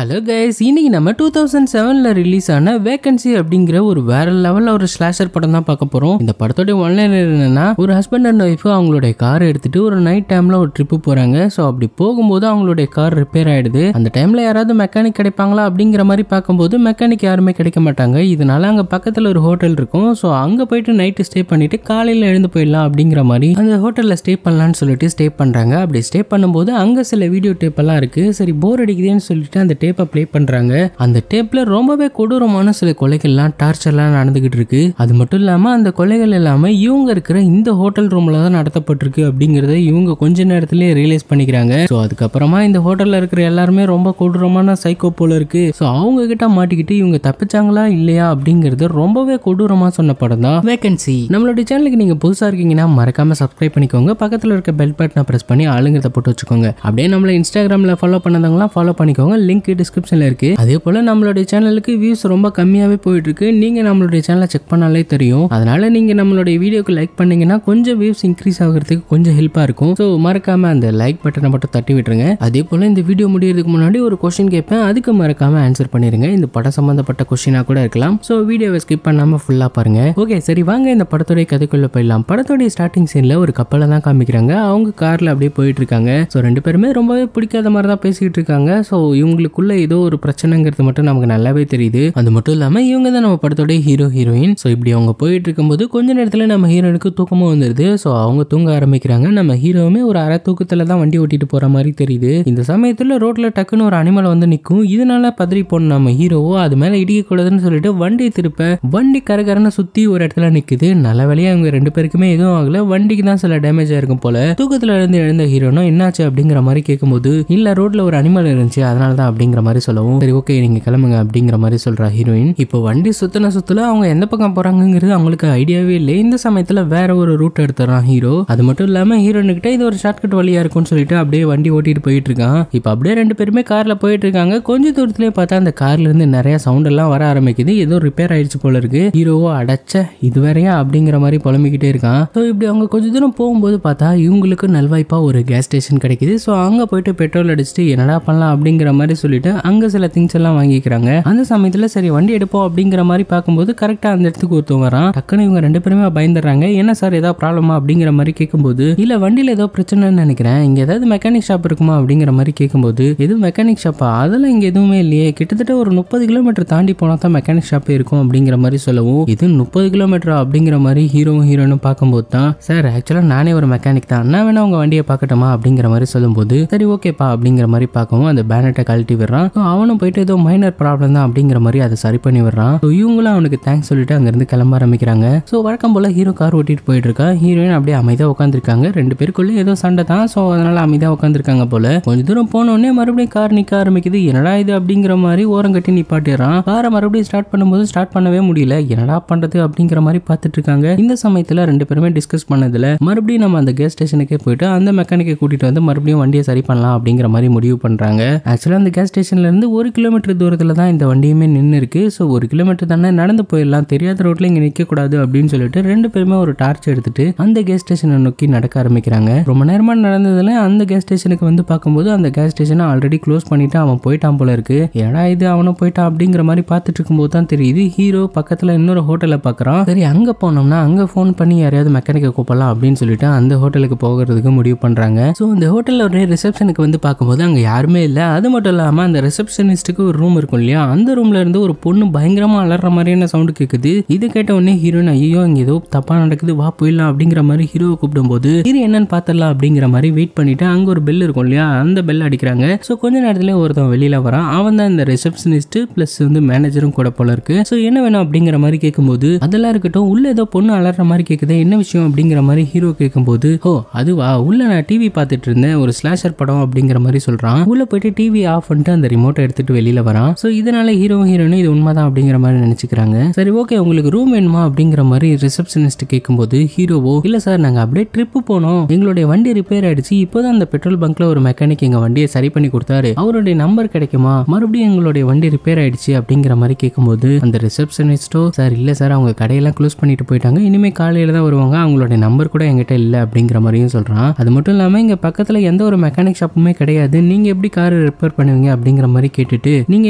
Hello guys, இன்னைக்கு நம்ம 2007ல release ஆன வேகன்சி அப்படிங்கிற ஒரு வேற லெவல்ல ஒரு ஸ்லாஷர் படம் தான் பார்க்க போறோம். இந்த படத்தோட ஒன்லைனர் என்னன்னா, ஒரு ஹஸ்பண்ட் அண்ட் ஒய்ஃப் அவங்களுடைய கார் எடுத்துட்டு ஒரு நைட் டைம்ல ஒரு ட்ரிப்பு போறாங்க. ஸோ அப்படி போகும்போது அவங்களுடைய கார் ரிப்பேர் ஆயிடுது. அந்த டைம்ல யாராவது மெக்கானிக் கிடைப்பாங்களா அப்படிங்கிற மாதிரி பார்க்கும்போது மெக்கானிக் யாருமே கிடைக்க மாட்டாங்க. இதனால அங்க பக்கத்துல ஒரு ஹோட்டல் இருக்கும். ஸோ அங்க போயிட்டு நைட்டு ஸ்டே பண்ணிட்டு காலையில எழுந்து போயிடலாம் அப்படிங்கிற மாதிரி அந்த ஹோட்டல்ல ஸ்டே பண்ணலாம்னு சொல்லிட்டு ஸ்டே பண்றாங்க. அப்படி ஸ்டே பண்ணும்போது அங்க சில வீடியோ டேப் எல்லாம் இருக்கு. சரி போர் அடிக்குதுன்னு சொல்லிட்டு அந்த டேப்பை ப்ளே பண்றாங்க. அந்த டேப்ல ரொம்பவே கொடூரமான சில கொலைகள்லாம் டார்ச்சர்லாம் நடந்துகிட்டு இருக்கு. அது மட்டும் இல்லாம அந்த கொலைகள் எல்லாமே இவங்க இருக்கிற இந்த ஹோட்டல் ரூம்ல தான் நடத்தப்பட்டிருக்கு அப்படிங்கறத இவங்க கொஞ்ச நேரத்திலேயே ரியலைஸ் பண்ணிக்கிறாங்க. ஸோ அதுக்கப்புறமா இந்த ஹோட்டல்ல இருக்கிற எல்லாருமே ரொம்ப கொடூரமான சைக்கோ போல இருக்கு. ஸோ அவங்க கிட்ட மாட்டிக்கிட்டு இவங்க தப்பிச்சாங்களா இல்லையா அப்படிங்கறது ரொம்பவே கொடூரமா சொன்ன படம் தான் வேகன்சி. நம்மளுடைய சேனலுக்கு நீங்க புதுசா இருக்கீங்கன்னா மறக்காம சப்ஸ்கிரைப் பண்ணிக்கோங்க. பக்கத்துல இருக்க பெல் பட்டனை பிரஸ் பண்ணி ஆளுங்கிறத போட்டு வச்சுக்கோங்க. அப்படியே நம்மள இன்ஸ்டாகிராம்ல ஃபாலோ பண்ணதவங்களாம் ஃபாலோ பண்ணிக்கோங்க. லிங்க் டிஸ்கிரிப்ஷன்ல இருக்கு. அதே போல நம்மளுடைய சேனலுக்கு வியூஸ் ரொம்ப கம்மியாவே போயிட்டு இருக்கு. நீங்க நம்மளுடைய சேனலை செக் பண்ணாலே தெரியும். அதனால நீங்க நம்மளுடைய வீடியோக்கு லைக் பண்ணீங்கன்னா கொஞ்சம் வியூஸ் இன்க்ரீஸ் ஆகிறதுக்கு கொஞ்சம் ஹெல்ப்பா இருக்கும். ஸோ மறக்காம அந்த லைக் பட்டனை மட்டும் தட்டி விட்டுருங்க. அதே போல இந்த வீடியோ முடியறதுக்கு முன்னாடி ஒரு கொஸ்டின் கேட்பேன், அதுக்கு மறக்காம ஆன்சர் பண்ணிருங்க. இந்த படம் சம்பந்தப்பட்ட கொஸ்டினா கூட இருக்கலாம். ஸோ வீடியோவை ஸ்கிப் பண்ணாம ஃபுல்லா பாருங்க. ஓகே, சரி வாங்க இந்த படத்தோட கதைக்குள்ள போயிடலாம். படத்தோட ஸ்டார்டிங் சீன்ல ஒரு கப்பலை தான் காமிக்கிறாங்க. அவங்க கார்ல அப்படியே போயிட்டு இருக்காங்க. ஸோ ரெண்டு பேருமே ரொம்பவே பிடிக்காத மாதிரி தான் பேசிக்கிட்டு இருக்காங்க. ஸோ இவங்களுக்குள்ள ஏதோ ஒரு பிரச்சனைங்கிறது மட்டும் நமக்கு நல்லாவே தெரியுது. அது மட்டும் இல்லாம இவங்க தான் நம்ம படத்தோட ஹீரோ ஹீரோயின். ஸோ இப்படி அவங்க போயிட்டு இருக்கும்போது கொஞ்ச நேரத்துல நம்ம ஹீரோனுக்கு தூக்கமும் வந்துருது. ஸோ அவங்க தூங்க ஆரம்பிக்கிறாங்க. நம்ம ஹீரோவுமே ஒரு அரை தூக்கத்துல தான் வண்டி ஓட்டிட்டு போற மாதிரி தெரியுது. இந்த சமயத்துல ரோட்ல டக்குன்னு ஒரு அனிமல் வந்து நிற்கும். இதனால பதறி போன நம்ம ஹீரோவோ அது மேல இடிக்க கூடாதுன்னு சொல்லிட்டு வண்டி திருப்ப வண்டி கரகரன்னு சுத்தி ஒரு இடத்துல நிக்குது. நல்ல வேலையா அவங்க ரெண்டு பேருக்குமே எதுவும் ஆகல. வண்டிக்கு தான் சில டேமேஜ் ஆயிருக்கும் போல. தூக்கத்துல இருந்து எழுந்த ஹீரோனும் என்னாச்சு அப்படிங்கிற மாதிரி கேட்கும்போது இல்ல ரோட்ல ஒரு அனிமல் இருந்துச்சு அதனால தான் அப்படிங்கிற மாதிரி சொல்லவும் சரி ஓகே நீங்க கிளம்புங்க அப்படிங்கிற மாதிரி சொல்றா ஹீரோயின். இப்போ வண்டி சுத்துல அவங்க எந்த பக்கம் போறாங்கிறது அவங்களுக்கு ஐடியாவே இல்லை. இந்த சமயத்துல வேற ஒரு ரூட் எடுத்துறான் ஹீரோ. அது மட்டும் இல்லாம ஹீரோயின் கிட்ட இது ஒரு ஷார்ட்கட் வழியா இருக்கும்னு சொல்லிட்டு அப்படியே வண்டி ஓட்டிட்டு போயிட்டு இருக்கான். இப்போ அப்படியே ரெண்டு பேருமே கார்ல போயிட்டு இருக்காங்க. கொஞ்ச தூரத்திலேயே பார்த்தா அந்த கார்ல இருந்து நிறைய சவுண்ட் எல்லாம் வர ஆரம்பிக்குது. ஏதோ ரிப்பேர் ஆயிடுச்சு போல இருக்கு. ஹீரோவோ அடைச்ச இது வேறையா அப்படிங்கிற மாதிரி புலம்பிக்கிட்டே இருக்கான். ஸோ இப்படி அவங்க கொஞ்ச தூரம் போகும்போது பார்த்தா இவங்களுக்கு நல்வாய்ப்பா ஒரு கேஸ் ஸ்டேஷன் கிடைக்குது. ஸோ அங்க போயிட்டு பெட்ரோல் அடிச்சுட்டு என்னடா பண்ணலாம் அப்படிங்கிற மாதிரி சொல்லிட்டு அங்க சில திங்ஸ் எல்லாம் வாங்கிக்கிறாங்க. அந்த சமயத்துல சரி வண்டி எடுப்போம் அப்படிங்கிற மாதிரி பார்க்கும்போது கரெக்டா அந்த இடத்துக்கு ஒருத்தவங்க வரான். டக்குன்னு இவங்க ரெண்டு பேருமே பயந்துடுறாங்க. என்ன சார் ஏதாவது ப்ராப்ளமா அப்படிங்கிற மாதிரி கேட்கும்போது இல்ல வண்டியில ஏதோ பிரச்சனைன்னு நினைக்கிறேன், இங்க ஏதாவது மெக்கானிக் ஷாப் இருக்குமா அப்படிங்கிற மாதிரி கேட்கும்போது எதுவும் மெக்கானிக் ஷாப்பா, அதெல்லாம் இங்க எதுவுமே இல்லையே, கிட்டத்தட்ட ஒரு 30 கிலோமீட்டர் தாண்டி போனா தான் மெக்கானிக் ஷாப் இருக்கும் அப்படிங்கிற மாதிரி சொல்லவும் இது 30 கிலோமீட்டர் அப்படிங்கிற மாதிரி ஹீரோனும் பார்க்கும்போது தான் சார் ஆக்சுவலா நானே ஒரு மெக்கானிக் தான், நான் வேணா உங்க வண்டியை பார்க்கட்டுமா அப்படிங்கிற மாதிரி சொல்லும்போது சரி ஓகேப்பா அப்படிங்கிற மாதிரி பார்க்கவும் அந்த பேனட்டை கழட்டி விடுறான். அவனும் போயிட்டு ஏதோ மைனர் ப்ராப்ளம் தான் அப்படிங்கிற மாதிரி அதை சரி பண்ணி விடுறான். இவங்களும் அவனுக்கு தேங்க்ஸ் சொல்லிட்டு அங்க இருந்து கிளம்ப ஆரம்பிக்கிறாங்க. ஸோ வழக்கம் போல ஹீரோ கார் ஓட்டிட்டு போயிட்டு இருக்கா. ஹீரோயின் அப்படியே அமைதியா உட்காந்துருக்காங்க. ரெண்டு பேருக்குள்ள ஏதோ சண்டை தான். ஸோ அதனால அமைதியா உட்காந்துருக்காங்க போல. கொஞ்ச தூரம் போனோடனே மறுபடியும் கார் நிக்க ஆரம்பிக்குது. என்னடா இது அப்படிங்கிற மாதிரி ஓரம் கட்டி நிப்பாட்டிடுறான். காரை மறுபடியும் ஸ்டார்ட் பண்ணும்போது ஸ்டார்ட் பண்ணவே முடியல. என்னடா பண்றது அப்படிங்கிற மாதிரி பார்த்துட்டு இருக்காங்க. இந்த சமயத்துல ரெண்டு பேருமே டிஸ்கஸ் பண்ணதுல மறுபடியும் நம்ம அந்த கேஸ் ஸ்டேஷனுக்கே போயிட்டு அந்த மெக்கானிக்கை கூட்டிட்டு வந்து மறுபடியும் வண்டியை சரி பண்ணலாம் அப்படிங்கிற மாதிரி முடிவு பண்றாங்க. ஆக்சுவலா அந்த கேஸ் ஸ்டேஷன்ல இருந்து 1 கிலோமீட்டர் தூரத்துல தான் இந்த வண்டியுமே நின்று இருக்கு. ஸோ 1 கிலோமீட்டர் தானே நடந்து போயிடலாம், தெரியாத ரோட்ல இங்க நிக்க கூடாது அப்படின்னு சொல்லிட்டு ரெண்டு பேருமே ஒரு டார்ச் எடுத்துட்டு அந்த கேஸ் ஸ்டேஷனை நோக்கி நடக்க ஆரம்பிக்கிறாங்க. ரொம்ப நேரமா நடந்ததுல அந்த கேஸ் ஸ்டேஷனுக்கு வந்து பார்க்கும்போது அந்த கேஸ் ஸ்டேஷனை ஆல்ரெடி க்ளோஸ் பண்ணிட்டு அவன் போயிட்டான் போல இருக்கு. ஏன்னா இது அவனும் போயிட்டான் அப்படிங்கிற மாதிரி பார்த்துட்டு இருக்கும்போது தான் தெரியுது ஹீரோ பக்கத்துல இன்னொரு ஹோட்டலை பாக்குறான். சரி அங்க போனோம்னா அங்க போன் பண்ணி யாரையாவது மெக்கானிக்கை கூப்பிடலாம் அப்படின்னு சொல்லிட்டு அந்த ஹோட்டலுக்கு போகிறதுக்கு முடிவு பண்றாங்க. ஸோ இந்த ஹோட்டல்ல ஒரு ரிசப்ஷனுக்கு வந்து பார்க்கும்போது அங்க யாருமே இல்லை. அது மட்டும் இல்லாம அந்த ரிசப்ஷனிஸ்டுக்கு ஒரு ரூம் இருக்கும் இல்லையா, அந்த ரூம்ல இருந்து ஒரு பொண்ணு பயங்கரமா அலற மாதிரியான சவுண்ட் கேக்குது. இது கேட்ட உடனே ஹீரோயின் ஐயோ இங்க ஏதோ தப்பா நடக்குது வா போயிடலாம் அப்படிங்கிற மாதிரி ஹீரோவை கூப்பிடும் போது இது என்னன்னு பாத்திரலாம் அப்படிங்கிற மாதிரி வெயிட் பண்ணிட்டு அங்க ஒரு பெல் இருக்கும் இல்லையா, அந்த பெல் அடிக்கிறாங்க. ஸோ கொஞ்ச நேரத்துல ஒருத்தன் வெளியில வரான். அவன் தான் இந்த ரிசப்ஷனிஸ்ட் பிளஸ் வந்து மேனேஜரும் கூட போல இருக்கு. ஸோ என்ன வேணும் அப்படிங்கிற மாதிரி கேட்கும்போது அதெல்லாம் இருக்கட்டும் உள்ள ஏதோ பொண்ணு அலற மாதிரி கேக்குது, என்ன விஷயம் அப்படிங்கிற மாதிரி ஹீரோ கேட்கும்போது ஓ அதுவா உள்ள நான் டிவி பார்த்துட்டு இருந்தேன் ஒரு ஸ்லாஷர் படம் அப்படிங்கிற மாதிரி சொல்றான். உள்ள போயிட்டு டிவி ஆஃப் பண்ணிட்டு அந்த ரிமோட்டை எடுத்துட்டு வெளியில வரான். ஸோ இதனால ஹீரோயின் இது உண்மைதான் அப்படிங்கிற மாதிரி நினைச்சுக்கிறாங்க. சரி ஓகே உங்களுக்கு ரூம் வேணுமா அப்படிங்கிற மாதிரி ரிசப்ஷனிஸ்ட் கேட்கும்போது ஹீரோவோ இல்ல சார் நாங்க அப்படியே ட்ரிப்பு போனோம், எங்களுடைய வண்டி ரிப்பேர் ஆயிடுச்சு, இப்போதான் அந்த பெட்ரோல் பங்க்ல ஒரு மெக்கானிக் எங்க வண்டியை சரி பண்ணி கொடுத்தாரு, அவருடைய நம்பர் கிடைக்குமா, மறுபடியும் எங்களுடைய வண்டி ரிப்பேர் ஆயிடுச்சு அப்படிங்கிற மாதிரி கேட்கும்போது அந்த ரிசப்ஷனிஸ்டோ சார் இல்ல சார் அவங்க கடையெல்லாம் க்ளோஸ் பண்ணிட்டு போயிட்டாங்க, இனிமே காலையில தான் வருவாங்க, அவங்களுடைய நம்பர் கூட என்கிட்ட இல்ல அப்படிங்கிற மாதிரியும் சொல்றான். அது மட்டும் இல்லாம இங்க பக்கத்துல எந்த ஒரு மெக்கானிக் ஷாப்புமே கிடையாது, நீங்க எப்படி கார் ரிப்பேர் பண்ணுவீங்க அப்படிங்கிற அப்படிங்கிற மாதிரி கேட்டுட்டு நீங்க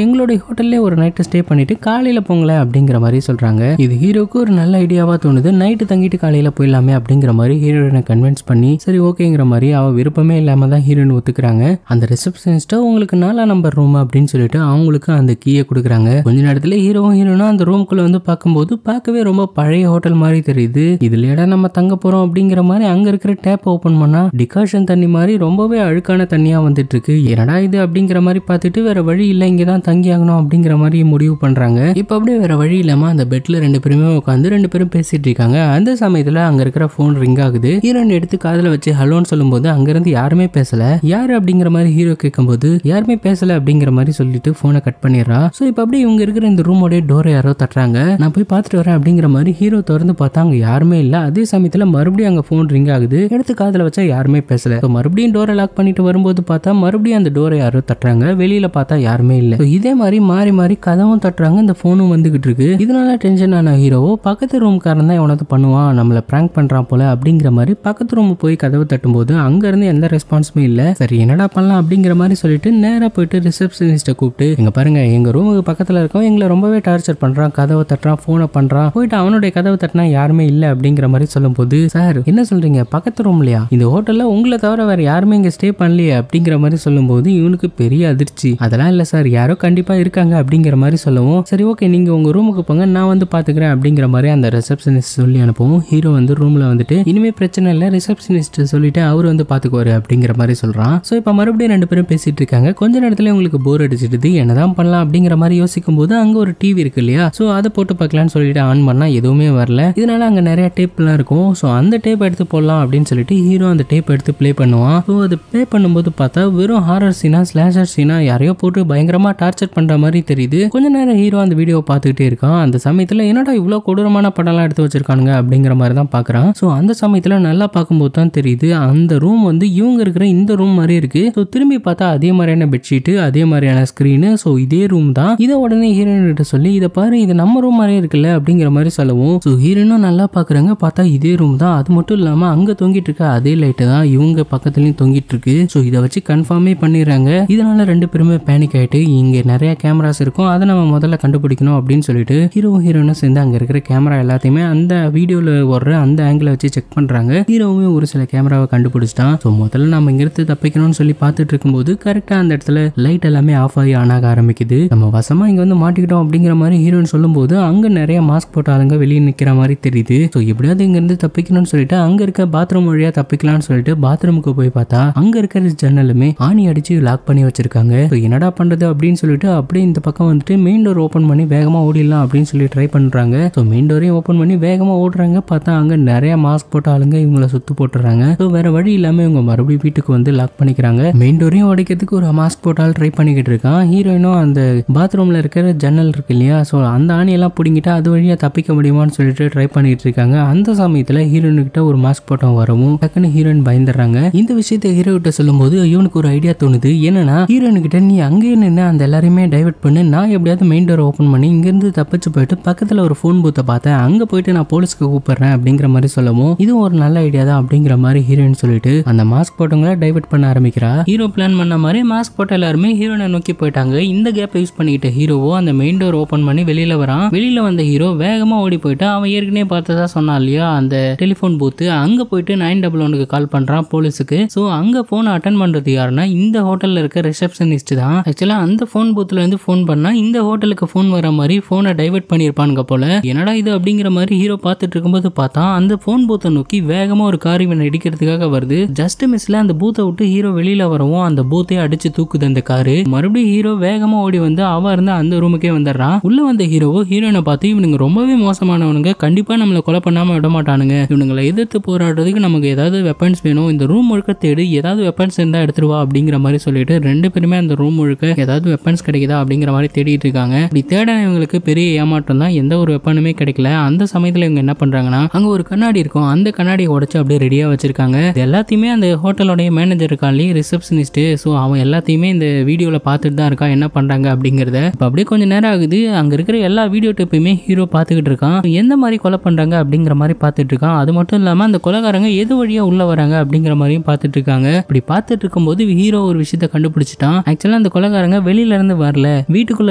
எங்களுடைய ஹோட்டல்லே ஒரு நைட்டு ஸ்டே பண்ணிட்டு காலையில போங்களேன் அப்படிங்கிற மாதிரி சொல்றாங்க. இது ஹீரோக்கு ஒரு நல்ல ஐடியாவா தோணுது. நைட்டு தங்கிட்டு காலையில போயிடலாமே அப்படிங்கிற மாதிரி ஹீரோயினை கன்வின்ஸ் பண்ணி சரி ஓகேங்கிற மாதிரி அவ விருப்பமே இல்லாம தான் ஹீரோயின் ஒத்துக்கிறாங்க. அந்த ரிசப்ஷனிஸ்ட உங்களுக்கு 4 நம்பர் ரூம் அப்படின்னு சொல்லிட்டு அவங்களுக்கு அந்த கீயை கொடுக்குறாங்க. கொஞ்ச நேரத்துல ஹீரோவும் ஹீரோனும் அந்த ரூம்குள்ள வந்து பார்க்கும்போது பார்க்கவே ரொம்ப பழைய ஹோட்டல் மாதிரி தெரியுது. இதுலடா நம்ம தங்க போறோம் அப்படிங்கிற மாதிரி அங்க இருக்கிற டேப் ஓபன் பண்ணா டிகாஷன் தண்ணி மாதிரி ரொம்பவே அழுக்கான தண்ணியா வந்துட்டு இருக்கு. என்னடா இது அப்படிங்கிற மாதிரி பார்த்துட்டு வேற வழி இல்ல இங்கதான் தங்கி ஆகணும் அப்படிங்கிற மாதிரி முடிவு பண்றாங்க. இப்ப அப்படியே வேற வழி இல்லாம அந்த பெட்ல 2 பேருமே உட்காந்து 2 பேரும் பேசிட்டு இருக்காங்க. அந்த சமயத்துல அங்க இருக்கிற போன் ரிங் ஆகுது. ஹீரோயின் எடுத்து காதுல வச்சு ஹலோன்னு சொல்லும் போது அங்க இருந்து யாருமே பேசல. யாரு அப்படிங்கிற மாதிரி ஹீரோ கேட்கும் போது யாருமே பேசல அப்படிங்கிற மாதிரி சொல்லிட்டு போனை கட் பண்ணிடுறா. சோ இப்ப அப்படியே இவங்க இருக்கிற இந்த ரூமோட டோரை யாரோ தட்டுறாங்க. நான் போய் பார்த்துட்டு வரேன் அப்படிங்கிற மாதிரி ஹீரோ திறந்து பார்த்தா அங்க யாருமே இல்ல. அதே சமயத்துல மறுபடியும் அங்க போன் ரிங் ஆகுது. எடுத்து காதுல வச்சா யாருமே பேசல. மறுபடியும் டோரை லாக் பண்ணிட்டு வரும்போது பார்த்தா மறுபடியும் அந்த டோரை யாரோ தட்டுறாங்க. வெளியில பார்த்தா யாருமே இல்ல. இதே மாதிரி மாறி மாறி கதவும் தட்டுறாங்க. இந்த போனும் வந்துகிட்டு இருக்கு. இதனால டென்ஷன் ஆன ஹீரோவோ பக்கத்து ரூம்காரன் தான் எவனது பண்ணுவான் நம்மள பிராங்க் பண்றான் போல அப்படிங்கிற மாதிரி பக்கத்து ரூம் போய் கதவு தட்டும் போது அங்க இருந்து எந்த ரெஸ்பான்ஸுமே இல்ல. சரி என்னடா பண்ணலாம் அப்படிங்கிற மாதிரி சொல்லிட்டு நேரா போயிட்டு ரிசப்ஷனிஸ்ட கூப்பிட்டு எங்க பாருங்க எங்க ரூமுக்கு பக்கத்துல இருக்கோம் எங்களை ரொம்பவே டார்ச்சர் பண்றான், கதவை தட்டுறான், போனை பண்றான், போயிட்டு அவனுடைய கதவை தட்டினா யாருமே இல்ல அப்படிங்கிற மாதிரி சொல்லும் போது சார் என்ன சொல்றீங்க பக்கத்து ரூம்லயா, இந்த ஹோட்டல்ல உங்களை தவிர வேற யாருமே இங்க ஸ்டே பண்ணலையே அப்படிங்கிற மாதிரி சொல்லும் போது இவனுக்கு பெரிய அதிர்ச்சி. அதெல்லாம் இல்ல சார் யாரோ கண்டிப்பா இருக்காங்க அப்படிங்கிற மாதிரி சொல்லவும் சரி ஓகே நீங்க உங்க ரூமுக்கு போங்க நான் வந்து பாத்துக்கிறேன் அப்படிங்கிற மாதிரி அந்த ரிசப்ஷனிஸ்ட் சொல்லி அனுப்பவும் ஹீரோ வந்து ரூம்ல வந்துட்டு இனிமே பிரச்சனை இல்ல ரிசப்ஷனிஸ்ட் சொல்லிட்டு அவர் வந்து பாத்துக்குவாரு அப்படிங்கிற மாதிரி சொல்றான். சோ இப்ப மறுபடியும் 2 பேரும் பேசிட்டு இருக்காங்க. கொஞ்ச நேரத்துல உங்களுக்கு போர் அடிச்சிடுது என்னதான் பண்ணலாம் அப்படிங்கிற மாதிரி யோசிக்கும் போது அங்க ஒரு டிவி இருக்கு இல்லையா, சோ அதை போட்டு பார்க்கலாம்னு சொல்லிட்டு ஆன் பண்ணா எதுவுமே வரல. இதனால அங்க நிறைய டேப் எல்லாம் இருக்கும். சோ அந்த டேப் எடுத்து போடலாம் அப்படின்னு சொல்லிட்டு ஹீரோ அந்த டேப் எடுத்து பிளே பண்ணுவான். சோ அது பிளே பண்ணும்போது பார்த்தா வெறும் ஹாரர் சீனா ஸ்லாஷர் சீனா யாரையோ போட்டு பயங்கரமா டார்ச்சர் பண்ற மாதிரி தெரியுது. கொஞ்ச நேரம் ஹீரோ அந்த வீடியோவை பார்த்துக்கிட்டே இருக்கான். அந்த சமயத்துல என்னடா இவ்வளவு கொடூரமான படம்லாம் எடுத்து வச்சிருக்கானுங்க அப்படிங்கிற மாதிரி தான் பாக்குறான். சோ அந்த சமயத்துல நல்லா பார்க்கும்போது தான் தெரியுது அந்த ரூம் வந்து இவங்க இருக்கிற இந்த ரூம் மாதிரி இருக்கு. சோ திரும்பி பார்த்தா அதே மாதிரியான பெட்ஷீட் அதே மாதிரியான ஸ்கிரீனு. சோ இதே ரூம் தான். இதை உடனே ஹீரோயின் கிட்ட சொல்லி இதை பாரு இது நம்ம ரூம் மாதிரியே இருக்குல்ல அப்படிங்கிற மாதிரி சொல்லவும் சோ ஹீரோயினும் நல்லா பாக்குறாங்க. பார்த்தா இதே ரூம் தான். அது மட்டும் இல்லாம அங்க தொங்கிட்டு இருக்க அதே லைட் தான் இவங்க பக்கத்துலயும் தொங்கிட்டு இருக்கு. சோ இதை வச்சு கன்ஃபார்மே பண்ணிடுறாங்க. இதனால 2 பேருமே பேனிக் ஆயிட்டு இங்க நிறைய கேமராஸ் இருக்கும் அதை நம்ம முதல்ல கண்டுபிடிக்கணும் அப்படின்னு சொல்லிட்டு ஹீரோவும் ஹீரோயினும் சேர்ந்து அங்க இருக்கிற கேமரா எல்லாத்தையுமே அந்த வீடியோல வர்ற அந்த ஆங்கிள் வச்சு செக் பண்றாங்க. ஹீரோவுமே ஒரு சில கேமராவை கண்டுபிடிச்சிட்டான். சோ முதல்ல நம்ம இங்க இருந்து தப்பிக்கணும்னு சொல்லி பார்த்துட்டு இருக்கும்போது கரெக்டா அந்த இடத்துல லைட் எல்லாமே ஆஃப் ஆகி ஆன் ஆக ஆரம்பிக்குது. நம்ம வசமா இங்க வந்து மாட்டிக்கிட்டோம் அப்படிங்கிற மாதிரி ஹீரோயின் சொல்லும் போது அங்க நிறைய மாஸ்க் போட்ட ஆளுங்க வெளியே நிக்கிற மாதிரி தெரியுது. சோ எப்படியாவது இங்க இருந்து தப்பிக்கணும்னு சொல்லிட்டு அங்க இருக்க பாத்ரூம் வழியா தப்பிக்கலாம்னு சொல்லிட்டு பாத்ரூமுக்கு போய் பார்த்தா அங்க இருக்கிற ஜன்னலுமே ஆணி அடிச்சு லாக் பண்ணி வச்சிருக்காங்க. என்னடா பண்றது அப்படின்னு சொல்லிட்டு அப்படியே இந்த பக்கம் வந்துட்டு மெயின் டோர் ஓபன் பண்ணி வேகமா ஓடிடலாம் அப்படின்னு சொல்லி ட்ரை பண்றாங்க. சோ மெயின் டோரையும் ஓபன் பண்ணி வேகமா ஓடுறாங்க. பார்த்தா அங்க நிறைய மாஸ்க் போட்ட ஆளுங்க இவங்கள சுத்து போட்டுறாங்க. சோ வேற வழி இல்லாம இவங்க மறுபடியும் வீட்டுக்கு வந்து லாக் பண்ணிக்கிறாங்க. மெயின் டோரையும் உடைக்கிறதுக்கு ஒரு மாஸ்க் போட்டால் ட்ரை பண்ணிக்கிட்டு இருக்கான். ஹீரோயினும் அந்த பாத்ரூம்ல இருக்கிற ஜன்னல் இருக்கு இல்லையா, சோ அந்த ஆணியெல்லாம் பிடிங்கிட்டா அது வழியா தப்பிக்க முடியுமான்னு சொல்லிட்டு ட்ரை பண்ணிட்டு இருக்காங்க. அந்த சமயத்துல ஹீரோயின் கிட்ட ஒரு மாஸ்க் போட்டோம் வரவும் டக்குன்னு ஹீரோயின் பயந்துடுறாங்க. இந்த விஷயத்தை ஹீரோ கிட்ட சொல்லும் போது இவனுக்கு ஒரு ஐடியா தோணுது. என்னன்னா ஹீரோயின் கிட்ட நீ அங்கேயே நின்று அந்த எல்லாரையுமே டைவர்ட் பண்ணு, நான் எப்படியாவது மெயின் டோர் ஓபன் பண்ணி இங்க இருந்து தப்பிச்சு போயிட்டு பக்கத்துல ஒரு போன் பூத்தை பார்த்தேன் அங்க போயிட்டு நான் போலீஸ்க்கு கூப்பிடுறேன் அப்படிங்கிற மாதிரி சொல்லவும் இதுவும் ஒரு நல்ல ஐடியா தான் அப்படிங்கிற மாதிரி ஹீரோயின் சொல்லிட்டு அந்த மாஸ்க் போட்டவங்களை டைவர்ட் பண்ண ஆரம்பிக்கிறா. ஹீரோ பிளான் பண்ண மாதிரி மாஸ்க் போட்ட எல்லாருமே ஹீரோனை நோக்கி போயிட்டாங்க. இந்த கேப் யூஸ் பண்ணிக்கிட்ட ஹீரோவோ அந்த மெயின் டோர் ஓபன் பண்ணி வெளியில வரான். வெளியில வந்த ஹீரோ வேகமா ஓடி போயிட்டு அவன் ஏற்கனவே பார்த்ததா சொன்னான் இல்லையா அந்த டெலிபோன் பூத்து அங்க போயிட்டு 911க்கு கால் பண்றான் போலீஸுக்கு. சோ அங்க போன் அட்டன் பண்றது யாருன்னா இந்த ஹோட்டல்ல இருக்க ரிசப்ஷனிஸ்ட் தான். ஆக்சுவலா அந்த போன் பூத்துல இருந்து போன் பண்ணா இந்த ஹோட்டலுக்கு போன் வர மாதிரி போனை டைவர்ட் பண்ணிருப்பானுங்க போல. என்னடா இது அப்படிங்கிற மாதிரி ஹீரோ பார்த்துட்டு இருக்கும்போது பார்த்தா அந்த போன் பூத்தை நோக்கி வேகமா ஒரு கார் இவனை இடிக்கிறதுக்காக வருது. ஜஸ்ட் மிஸ்ல அந்த பூத்தை விட்டு ஹீரோ வெளியில வரவும் அந்த பூத்தையே அடிச்சு தூக்குது அந்த காரு. மறுபடியும் ஹீரோ வேகமா ஓடி வந்து அவ இருந்த அந்த ரூமுக்கே வந்துடுறான். உள்ள வந்த ஹீரோவோ ஹீரோனை பார்த்து இவனுங்க ரொம்பவே மோசமானவனுங்க, கண்டிப்பா நம்மளை கொலை பண்ணாம விட மாட்டானுங்க, இவனுங்களை எதிர்த்து போராடுறதுக்கு நமக்கு ஏதாவது வெப்பன்ஸ் வேணும், இந்த ரூம் முழுக்க தேடி ஏதாவது வெப்பன்ஸ் இருந்தா எடுத்துருவா அப்படிங்கிற மாதிரி சொல்லிட்டு 2 பேருமே அந்த ரூம் முழுக்க ஏதாவது வெப்பன்ஸ் கிடைக்குதா அப்படிங்கிற மாதிரி தேடிட்டு இருக்காங்க. இப்படி தேட இவங்களுக்கு பெரிய ஏமாற்றம் தான், எந்த ஒரு வெப்பனுமே கிடைக்கல. அந்த சமயத்துல இவங்க என்ன பண்றாங்கன்னா அங்க ஒரு கண்ணாடி இருக்கும், அந்த கண்ணாடியை உடைச்சு அப்படியே ரெடியா வச்சிருக்காங்க. எல்லாத்தையுமே அந்த ஹோட்டலோடைய மேனேஜர் இருக்கான்லயே ரிசப்ஷனிஸ்ட், சோ அவன் எல்லாத்தையுமே இந்த வீடியோல பார்த்துட்டு தான் இருக்கான் என்ன பண்றாங்க அப்படிங்கறத. இப்ப அப்படியே கொஞ்சம் நேரம் ஆகுது. அங்க இருக்கிற எல்லா வீடியோ டேப்பையுமே ஹீரோ பார்த்துக்கிட்டு இருக்கான். எந்த மாதிரி கொலை பண்றாங்க அப்படிங்கிற மாதிரி பார்த்துட்டு இருக்கான். அது மட்டும் இல்லாம அந்த கொலைகாரங்க எது வழியா உள்ள வராங்க அப்படிங்கிற மாதிரியும் பார்த்துட்டு இருக்காங்க. இப்படி பார்த்துட்டு இருக்கும்போது ஹீரோ ஒரு விஷயத்த கண்டுபிடிச்சிட்டான். ஆக்சுவலா சமயத்துல அந்த கொலைகாரங்க வெளியில இருந்து வரல, வீட்டுக்குள்ள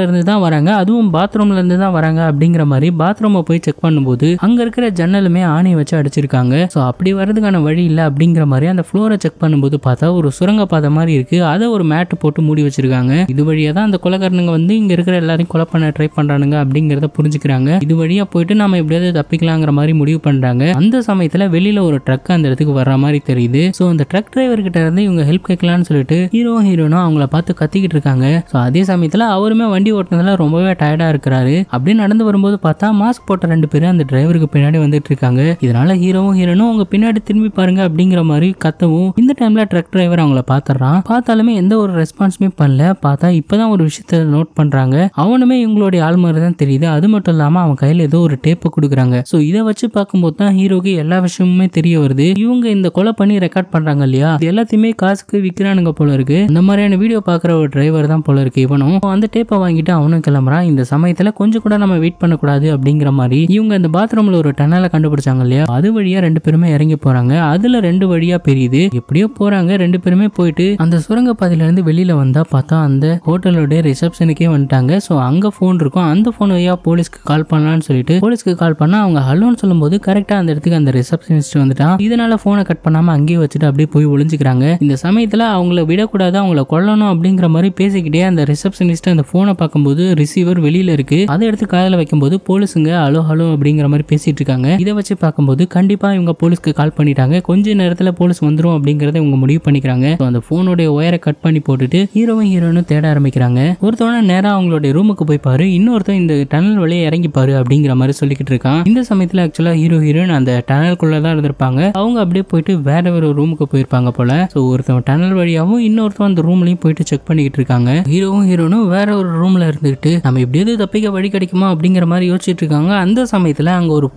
இருந்து தான் வராங்க, அதுவும் பாத்ரூம்ல இருந்து தான் வராங்க அப்படிங்கிற மாதிரி பாத்ரூமை போய் செக் பண்ணும்போது அங்க இருக்கிற ஜன்னலுமே ஆணி வச்சு அடிச்சிருக்காங்க. சோ அப்படி வரதுக்கான வழி இல்ல அப்படிங்கிற மாதிரி அந்த ஃப்ளோரை செக் பண்ணும்போது பார்த்தா ஒரு சுரங்கப்பாதை மாதிரி இருக்கு, அதை ஒரு மேட் போட்டு மூடி வச்சிருக்காங்க. இது வழியா தான் அந்த கொலைகாரனுங்க வந்து இங்க இருக்கிற எல்லாரையும் கொலை பண்ண ட்ரை பண்றானுங்க அப்படிங்கறத புரிஞ்சுக்கிறாங்க. இது வழியா போயிட்டு நாம எப்படியாவது தப்பிக்கலாங்கிற மாதிரி முடிவு பண்றாங்க. அந்த சமயத்துல வெளியில ஒரு ட்ரக் அந்த இடத்துக்கு வர்ற மாதிரி தெரியுது. சோ அந்த ட்ரக் டிரைவர் கிட்ட இருந்து இவங்க ஹெல்ப் கேட்கலாம்னு சொல்லிட்டு ஹீரோனும் அவங்கள பார்த்து கத்திக்கிட்டு இருக்காங்க. சோ அதே சமயத்துல அவருமே வண்டி ஓட்டுனதுல ரொம்பவே டயர்டா இருக்கிறாரு. அப்படி நடந்து வரும்போது பார்த்தா மாஸ்க் போட்ட 2 பேரும் அந்த டிரைவருக்கு பின்னாடி வந்துட்டு இருக்காங்க. இதனால ஹீரோனும் அவங்க பின்னாடி திரும்பி பாருங்க அப்படிங்கிற மாதிரி கத்தவும் இந்த டைம்ல ட்ரக் டிரைவர் அவங்கள பாத்துறான். பார்த்தாலுமே எந்த ஒரு ரெஸ்பான்ஸுமே பண்ணல. பார்த்தா இப்பதான் ஒரு விஷயத்த நோட் பண்றாங்க. அவனுமே இவங்களுடைய ஆள் மாதிரி தான் தெரியுது. அது மட்டும் இல்லாம அவன் கையில ஏதோ ஒரு டேப்பை கொடுக்குறாங்க. சோ இதை வச்சு பார்க்கும்போது தான் ஹீரோக்கு எல்லா விஷயமுமே தெரிய வருது. இவங்க இந்த கொலை பண்ணி ரெக்கார்ட் பண்றாங்க இல்லையா, இது எல்லாத்தையுமே காசுக்கு விற்கிறானுங்க போல இருக்கு. இந்த மாதிரியான வீடியோ பாக்குற ஒரு டிரைவர் தான் போல இருக்கு இவனும். அந்த டேப்பை வாங்கிட்டு அவனும் கிளம்புறான். இந்த சமயத்துல கொஞ்சம் கூட நம்ம வெயிட் பண்ணக்கூடாது அப்படிங்கிற மாதிரி இவங்க இந்த பாத்ரூம்ல ஒரு டனலை கண்டுபிடிச்சாங்க இல்லையா, அது வழியா 2 பேருமே இறங்கி போறாங்க. அதுல 2 வழியா பெரியுது. எப்படியோ போறாங்க. 2 பேருமே போயிட்டு அந்த சுரங்க பாதையில இருந்து வெளியில வந்தா பார்த்தா அந்த ஹோட்டலோட ரிசப்ஷனுக்கே வந்துட்டாங்க. சோ அங்க போன் இருக்கும். அந்த போன் வழியா போலீஸ்க்கு கால் பண்ணலாம்னு சொல்லிட்டு போலீஸ்க்கு கால் பண்ணா அவங்க ஹலோன்னு சொல்லும்போது கரெக்டா அந்த இடத்துக்கு அந்த ரிசப்ஷனிஸ்ட் வந்துட்டான். இதனால போனை கட் பண்ணாம அங்கேயே வச்சுட்டு அப்படியே போய் ஒளிஞ்சுக்கிறாங்க. இந்த சமயத்துல அவங்கள விடக்கூடாது, அவங்கள கொல்லணும் அப்படிங்கிற மாதிரி பேசிக்கிட்டே அந்த ரிசப்ஷனிஸ்ட் அந்த போனை பார்க்கும்போது ரிசீவர் வெளியில இருக்கு. அதை எடுத்து காதுல வைக்கும்போது போலீஸுங்க ஹலோ ஹலோ அப்படிங்கிற மாதிரி பேசிட்டு இருக்காங்க. இதை வச்சு பார்க்கும்போது கண்டிப்பா இவங்க போலீஸ்க்கு கால் பண்ணிட்டாங்க, கொஞ்ச நேரத்துல போலீஸ் வந்துரும் அப்படிங்கறத இவங்க முடிவு பண்ணிக்கிறாங்க. அந்த போனோட ஒயரை கட் பண்ணி போட்டுட்டு ஹீரோனும் தேட ஆரம்பிக்கிறாங்க. ஒருத்தவன நேரா அவங்களுடைய ரூமுக்கு போய் பாரு, இன்னொருத்தன் இந்த டனல் வழியா இறங்கி பாரு அப்படிங்கிற மாதிரி சொல்லிக்கிட்டு இருக்கான். இந்த சமயத்துல ஆக்சுவலா ஹீரோயின் அந்த டனலுக்குள்ளதான் இருந்திருப்பாங்க. அவங்க அப்படியே போயிட்டு வேற ஒரு ரூமுக்கு போயிருப்பாங்க போல. சோ ஒருத்தவன் டனல் வழியாவும் இன்னொருத்தவன் அந்த ரூம்லயும் போயிட்டு செக் பண்ணிக்கிட்டு இருக்காங்க. ஹீரோனும் வேற ஒரு ரூம்ல இருந்துகிட்டு நம்ம எப்படியாவது தப்பிக்க வழி கிடைக்குமா அப்படிங்கிற மாதிரி யோசிச்சுட்டு இருக்காங்க. அந்த சமயத்துல அங்க ஒரு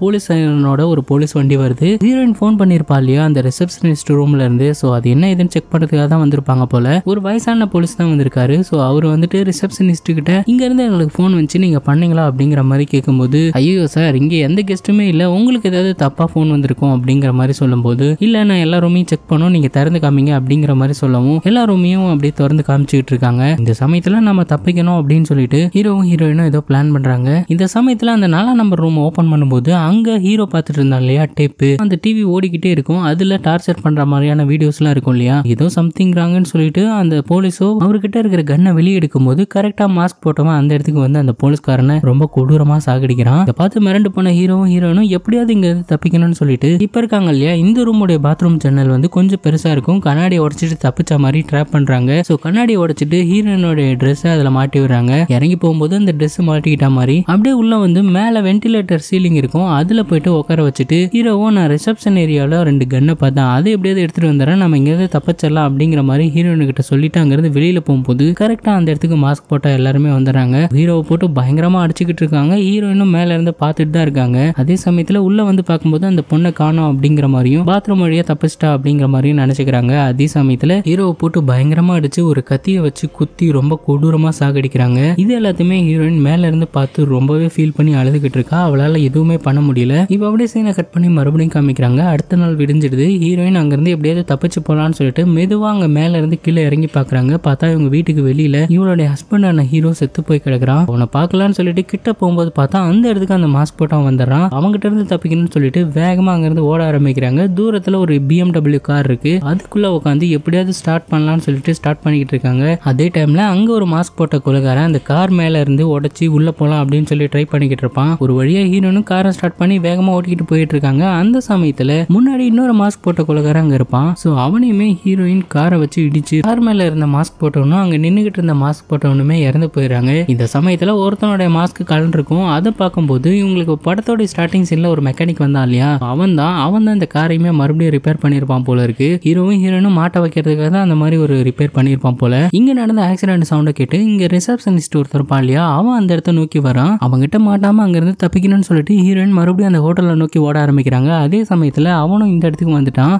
போலீஸ் வண்டி வருது. ஹீரோயின் போன் பண்ணிருப்பா இல்லையா அந்த ரிசப்ஷனிஸ்ட் ரூம்ல இருந்து. சோ அது என்ன இதுன்னு செக் பண்றதுக்காக தான் வந்திருப்பாங்க போல. ஒரு வயசான போலீஸ் தான் வந்திருக்காரு. சோ அவர் வந்துட்டு ரிசப்ஷனிஸ்ட் கிட்ட இங்க இருந்து எங்களுக்கு போன் வந்துச்சு, நீங்க பண்ணீங்களா அப்படிங்கிற மாதிரி கேட்கும்போது, ஐயோ சார் இங்க எந்த கெஸ்ட்டுமே இல்ல, உங்களுக்கு ஏதாவது தப்பா போன் வந்திருக்கும் அப்படிங்கிற மாதிரி சொல்லும்போது, இல்ல நான் எல்லா ரூமையும் செக் பண்ணோம், நீங்க திறந்து காமிங்க அப்படிங்கிற மாதிரி சொல்லவும் எல்லா ரூமையும் அப்படியே திறந்து காமிச்சுக்கிட்டு இருக்காங்க. இந்த சமயத்துல நம்ம தப்பிக்கணும் அப்படின்னு சொல்லிட்டு ஹீரோயினும் ஏதோ பிளான் பண்றாங்க. இந்த சமயத்துல அந்த 4 நம்பர் ரூம் ஓபன் பண்ணும்போது அங்க ஹீரோ பார்த்துட்டு இருந்தா இல்லையா டேப்பு, அந்த டிவி ஓடிக்கிட்டே இருக்கும். அதுல டார்ச்சர் பண்ற மாதிரியான வீடியோஸ் எல்லாம் இருக்கும் இல்லையா, ஏதோ சம்திங் ராங்கன்னு சொல்லிட்டு அந்த போலீஸோ அவர்கிட்ட இருக்கிற கன்னை வெளியே எடுக்கும் போது கரெக்டா மாஸ்க் போட்டவன் அந்த இடத்துக்கு வந்து அந்த போலீஸ்காரனை ரொம்ப கொடூரமா சாகடிக்கிறான். இதை பார்த்து மிரண்டு போன ஹீரோயினும் எப்படியாவது இங்க இருந்து தப்பிக்கணும்னு சொல்லிட்டு இப்ப இருக்காங்க இல்லையா இந்த ரூமுடைய பாத்ரூம் ஜன்னல் வந்து கொஞ்சம் பெருசா இருக்கும், கண்ணாடியை உடைச்சிட்டு தப்பிச்ச மாதிரி ட்ராப் பண்றாங்க. சோ கண்ணாடியை உடைச்சிட்டு ஹீரோயினோட ட்ரெஸ் அதுல மாட்டி விடுறாங்க. இறங்கி போகும்போது அந்த ட்ரெஸ் மாட்டிக்கிட்ட மாதிரி அப்படியே உள்ள வந்து மேல வென்டிலேட்டர் சீலிங் இருக்கும், அதுல போயிட்டு உட்கார வச்சுட்டு ஹீரோவும் நான் ரிசப்ஷன் ஏரியாவில் 2 கன்னை பார்த்தேன், அதை எப்படியாவது எடுத்துட்டு வந்துடுறேன், நம்ம இங்கேயாவது தப்பிச்சிடலாம் அப்படிங்கிற மாதிரி ஹீரோயின் கிட்ட சொல்லிட்டு அங்கிருந்து வெளியில போகும்போது கரெக்டா அந்த இடத்துக்கு மாஸ்க் போட்டா எல்லாருமே வந்துடுறாங்க. ஹீரோவை போட்டு பயங்கரமா அடிச்சுக்கிட்டு இருக்காங்க. ஹீரோயினும் மேல இருந்து பார்த்துட்டு தான் இருக்காங்க. அதே சமயத்துல உள்ள வந்து பார்க்கும்போது அந்த பொண்ணை காணோம் அப்படிங்கிற மாதிரியும் பாத்ரூம் வழியா தப்பிச்சிட்டா அப்படிங்கிற மாதிரியும் நினைச்சுக்கிறாங்க. அதே சமயத்துல ஹீரோவை போட்டு பயங்கரமா அடிச்சு ஒரு கத்தியை வச்சு குத்தி ரொம்ப கொடூரமா சாகடிக்கிறாங்க. இது எல்லாத்தையுமே ஹீரோயின் மேல இருந்து பார்த்து ரொம்பவே ஃபீல் பண்ணி அழுதுகிட்டு இருக்கா. அவளால எதுவுமே பண்ண முடியல. இப்ப அப்படியே சீனை கட் பண்ணி மறுபடியும் காமிக்கிறாங்க. அடுத்த நாள் விடிஞ்சிடுது. ஹீரோயின் அங்கிருந்து எப்படியாவது தப்பிச்சு போலான்னு சொல்லிட்டு மெதுவா அங்க மேல இருந்து கீழே இறங்கி பாக்குறாங்க. பார்த்தா இவங்க வீட்டுக்கு வெளியில இவளுடைய ஹஸ்பண்டான ஹீரோ செத்து போய் கிடக்குறான். அவனை பார்க்கலான்னு சொல்லிட்டு கிட்ட போகும்போது பார்த்தா அந்த இடத்துக்கு அந்த மாஸ்க் போட்டவன் வந்துடுறான். அவங்ககிட்ட இருந்து தப்பிக்கணும்னு சொல்லிட்டு வேகமா அங்கிருந்து ஓட ஆரம்பிக்கிறாங்க. தூரத்துல ஒரு BMW கார் இருக்கு, அதுக்குள்ள உட்காந்து எப்படியாவது ஸ்டார்ட் பண்ணலாம்னு சொல்லிட்டு ஸ்டார்ட் பண்ணிக்கிட்டு இருக்காங்க. அதே டைம்ல அங்க ஒரு மாஸ்க் போட்ட கொலைகாரன் அந்த கார் மேல இருந்து உடைச்சி உள்ள போலாம் அப்படின்னு சொல்லி ட்ரை பண்ணிக்கிட்டு இருப்பான். ஒரு வழியா ஹீரோனும் காரை ஸ்டார்ட் பண்ணி வேகமா ஓட்டிக்கிட்டு போயிட்டு இருக்காங்க. அந்த சமயத்துல முன்னாடி இன்னொரு மாஸ்க் போட்ட கொலைகாரன் அங்க இருப்பான். சோ அவனையுமே ஹீரோயின் காரை வச்சு இடிச்சு கார் மேல இருந்த மாஸ்க் போட்டவனும் அங்க நின்னுகிட்டு இருந்த மாஸ்க் போட்டவனுமே இறந்து போயிடுறாங்க. இந்த சமயத்துல ஒருத்தனுடைய மாஸ்க் கலண்டிருக்கும். அதை பார்க்கும்போது இவங்களுக்கு படத்தோட ஸ்டார்டிங் சீன்ல ஒரு மெக்கானிக் வந்தான் இல்லையா, அவன் தான் இந்த காரையுமே மறுபடியும் ரிப்பேர் பண்ணிருப்பான் போல இருக்கு. ஹீரோயினும் மாட்ட வைக்கிறதுக்காக தான் அந்த மாதிரி ஒரு ரிப்பேர் பண்ணிருப்பான் போல. இங்க நடந்த ஆக்சிடென்ட் சவுண்ட கேட்டு இங்க ரிசப்ஷனிஸ்ட் ஒருத்தர் இருப்பான் இல்லையா, அவன் அந்த இடத்த நோக்கி வரான். அவங்கிட்ட மாட்டாம அங்க இருந்து தப்பிக்கணும்னு சொல்லிட்டு ஹீரோயின் மறுபடியும் அந்த ஹோட்டலை நோக்கி ஓட ஆரம்பிக்கிறாங்க. அதே சமயத்துல அவனும் இந்த இடத்துக்கு வந்துட்டான்.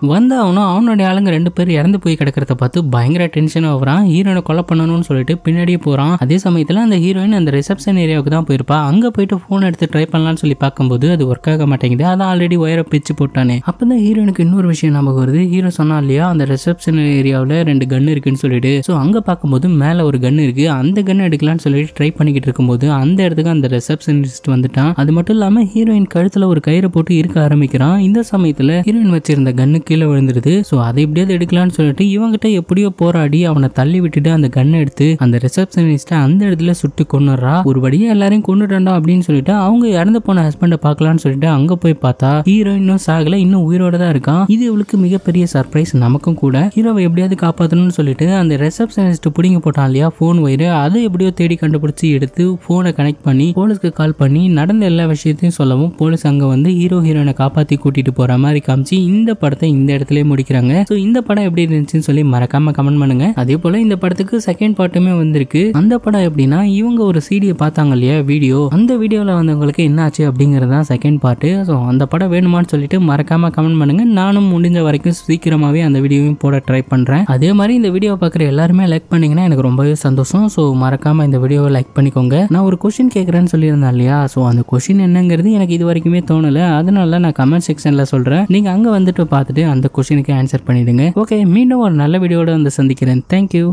அவனுடைய ஆளுங்க 2 பேர் இறந்து போய் கிடக்கிறத பார்த்து பயங்கர டென்ஷன் ஆகுறான். ஹீரோனை கொலை பண்ணணும்னு சொல்லிட்டு பின்னாடியே போறான். அதே சமயத்துல அந்த ஹீரோயின் அந்த ரிசப்ஷன் ஏரியாவுக்கு தான் போயிருப்பா. அங்க போயிட்டு போன் எடுத்து ட்ரை பண்ணலாம்னு சொல்லி பார்க்கும்போது அது ஒர்க் ஆக மாட்டேங்குது. அதான் ஆல்ரெடி ஒயரை பிச்சு போட்டானே. அப்பதான் ஹீரோனுக்கு இன்னொரு விஷயம் ஞாபகம் வருது. ஹீரோ சொன்னா இல்லையா அந்த ரிசப்ஷன் ஏரியாவில் 2 கன் இருக்குன்னு சொல்லிட்டு. சோ அங்க பார்க்கும்போது மேல ஒரு கன் இருக்கு. அந்த கன் எடுக்கலாம்னு சொல்லிட்டு ட்ரை பண்ணிக்கிட்டு இருக்கும்போது அந்த இடத்துக்கு அந்த ரிசப்ஷனிஸ்ட் வந்துட்டான். அது மட்டும் இல்லாம ஹீரோயின் கழுத்துல ஒரு கயிறை போட்டு இருக்க ஆரம்பிக்கிறான். இந்த சமயத்துல ஹீரோயின் வச்சிருந்த கன்னு கீழே விழுந்துருது. சோ அதை எப்படியாவது எடுக்கலாம்னு சொல்லிட்டு இவங்கிட்ட எப்படியோ போராடி அவனை தள்ளி விட்டுட்டு அந்த கன்னை எடுத்து அந்த ரிசப்ஷனிஸ்ட அந்த இடத்துல சுட்டு கொன்னுறா. ஒரு வழியா எல்லாரையும் கொன்னுட்டான்டா அப்படின்னு சொல்லிட்டு அவங்க இறந்து போன ஹஸ்பண்ட பார்க்கலாம்னு சொல்லிட்டு அங்க போய் பார்த்தா ஹீரோ இன்னும் சாகல, இன்னும் உயிரோட தான் இருக்கான். இது இவளுக்கு மிகப்பெரிய சர்ப்ரைஸ். நமக்கும் கூட ஹீரோவை எப்படியாவது காப்பாற்றணும்னு சொல்லிட்டு அந்த ரிசப்ஷனிஸ்ட் புடிங்க போட்டான் இல்லையா போன் வயிறு, அதை எப்படியோ தேடி கண்டுபிடிச்சு எடுத்து போனை கனெக்ட் பண்ணி போலீஸ்க்கு கால் பண்ணி நடந்த எல்லா விஷயத்தையும் சொல்லவும் போலீஸ் அங்க வந்து ஹீரோ ஹீரோனை காப்பாத்தி கூட்டிட்டு போற மாதிரி காமிச்சு இந்த படத்தை இந்த இடத்துல முடிக்கிறாங்க. சோ இந்த படம் எப்படி இருந்துச்சுன்னு சொல்லி மறக்காம கமெண்ட் பண்ணுங்க. அதே போல இந்த படத்துக்கு செகண்ட் பார்ட்டுமே வந்திருக்கு. அந்த படம் எப்படின்னா இவங்க ஒரு சீடியை பார்த்தாங்க இல்லையா வீடியோ, அந்த வீடியோல வந்தவங்களுக்கு என்ன ஆச்சு அப்படிங்கறதான் செகண்ட் பார்ட். சோ அந்த படம் வேணுமான்னு சொல்லிட்டு மறக்காம கமெண்ட் பண்ணுங்க. நானும் முடிஞ்ச வரைக்கும் சீக்கிரமாவே அந்த வீடியோவையும் போட ட்ரை பண்றேன். அதே மாதிரி இந்த வீடியோ பார்க்குற எல்லாருமே லைக் பண்ணீங்கன்னா எனக்கு ரொம்பவே சந்தோஷம். ஸோ மறக்காம இந்த வீடியோவை லைக் பண்ணிக்கோங்க. நான் ஒரு கொஸ்டின் கேட்கறேன்னு சொல்லியிருந்தேன் இல்லையா, ஸோ அந்த கொஸ்டின் என்னங்கிறது எனக்கு இது வரைக்குமே தோணல. அதனால நான் கமெண்ட் செக்ஷன்ல சொல்றேன். நீங்க அங்க வந்துட்டு பார்த்துட்டு அந்த கொஸ்டினுக்கு ஆன்சர் பண்ணிடுங்க. ஓகே, மீண்டும் ஒரு நல்ல வீடியோட வந்து சந்திக்கிறேன். தேங்க்யூ.